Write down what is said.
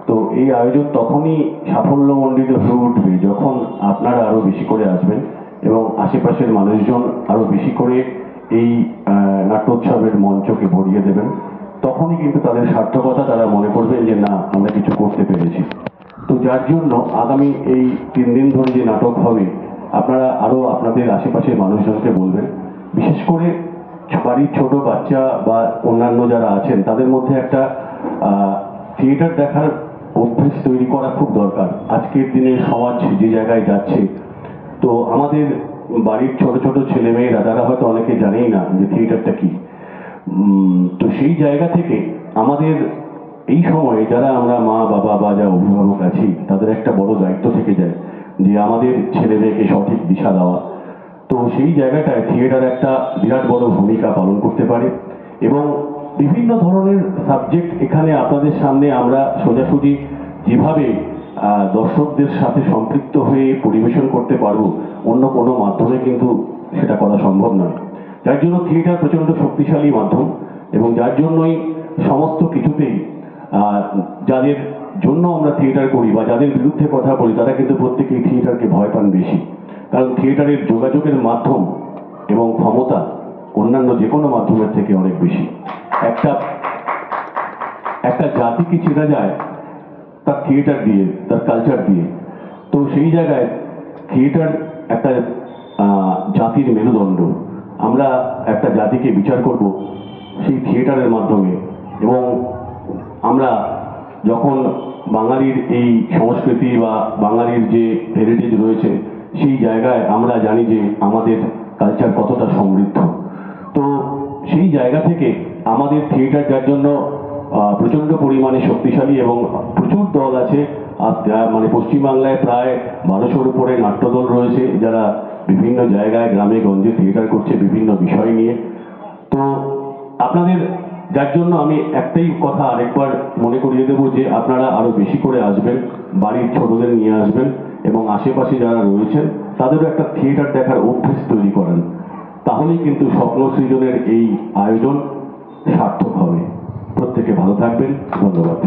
তো এই আয়োজন তখনই সাফল্যমণ্ডিত হয়ে উঠবে যখন আপনারা আরো বেশি করে আসবেন এবং আশেপাশের মানুষজন আরো বেশি করে এই নাট্যোৎসবের মঞ্চকে ভরিয়ে দেবেন। তখনই কিন্তু তাদের সার্থকতা তারা মনে করবেন যে না, আমরা কিছু করতে পেরেছি। তো যার জন্য আগামী এই 3 দিন ধরে যে নাটক হবে, আপনারা আরো আপনাদের আশেপাশের মানুষজনকে বলবেন, বিশেষ করে বাড়ির ছোট বাচ্চা বা অন্যান্য যারা আছেন তাদের মধ্যে একটা থিয়েটার দেখার অভ্যেস তৈরি করা খুব দরকার। আজকের দিনে সমাজ যে জায়গায় যাচ্ছে, তো আমাদের বাড়ির ছোট ছোট ছেলে মেয়েরা তারা হয়তো অনেকে জানেই না যে থিয়েটারটা কি। তো সেই জায়গা থেকে আমাদের এই সময়ে যারা আমরা মা বাবা বা যারা অভিভাবক আছি, তাদের একটা বড় দায়িত্ব থেকে যায় যে আমাদের ছেলে মেয়েকে সঠিক দিশা দেওয়া। তো সেই জায়গাটায় থিয়েটার একটা বিরাট বড় ভূমিকা পালন করতে পারে এবং বিভিন্ন ধরনের সাবজেক্ট এখানে আপনাদের সামনে আমরা সোজাসুজি যেভাবে দর্শকদের সাথে সম্পৃক্ত হয়ে পরিবেশন করতে পারবো, অন্য কোনো মাধ্যমে কিন্তু সেটা করা সম্ভব নয়। যার জন্য থিয়েটার প্রচণ্ড শক্তিশালী মাধ্যম এবং যার জন্যই সমস্ত কিছুতেই যাদের জন্য আমরা থিয়েটার করি বা যাদের বিরুদ্ধে কথা বলি, তারা কিন্তু প্রত্যেকেই থিয়েটারকে ভয় পান বেশি। কারণ থিয়েটারের যোগাযোগের মাধ্যম এবং ক্ষমতা অন্যান্য যে কোনো মাধ্যমের থেকে অনেক বেশি। একটা জাতিকে চেনা যায় তার থিয়েটার দিয়ে, তার কালচার দিয়ে। তো সেই জায়গায় থিয়েটার একটা জাতির মেরুদণ্ড। আমরা একটা জাতিকে বিচার করব সেই থিয়েটারের মাধ্যমে। এবং আমরা যখন বাঙালির এই সংস্কৃতি বা বাঙালির যে হেরিটেজ রয়েছে, সেই জায়গায় আমরা জানি যে আমাদের কালচার কতটা সমৃদ্ধ। তো সেই জায়গা থেকে আমাদের থিয়েটার যার জন্য প্রচণ্ড পরিমাণে শক্তিশালী এবং প্রচুর দল আছে। মানে পশ্চিমবাংলায় প্রায় 1200-র উপরে নাট্যদল রয়েছে, যারা বিভিন্ন জায়গায় গ্রামে গঞ্জে থিয়েটার করছে বিভিন্ন বিষয় নিয়ে। তো আপনাদের যার জন্য আমি একটাই কথা আরেকবার মনে করিয়ে দেবো যে আপনারা আরো বেশি করে আসবেন, বাড়ির ছোটদের নিয়ে আসবেন এবং আশেপাশে যারা রয়েছেন তাদেরও একটা থিয়েটার দেখার অভ্যেস তৈরি করেন। তাহলেই কিন্তু স্বপ্ন সৃজনের এই আয়োজন সার্থক হবে। প্রত্যেকে ভালো থাকবেন। ধন্যবাদ।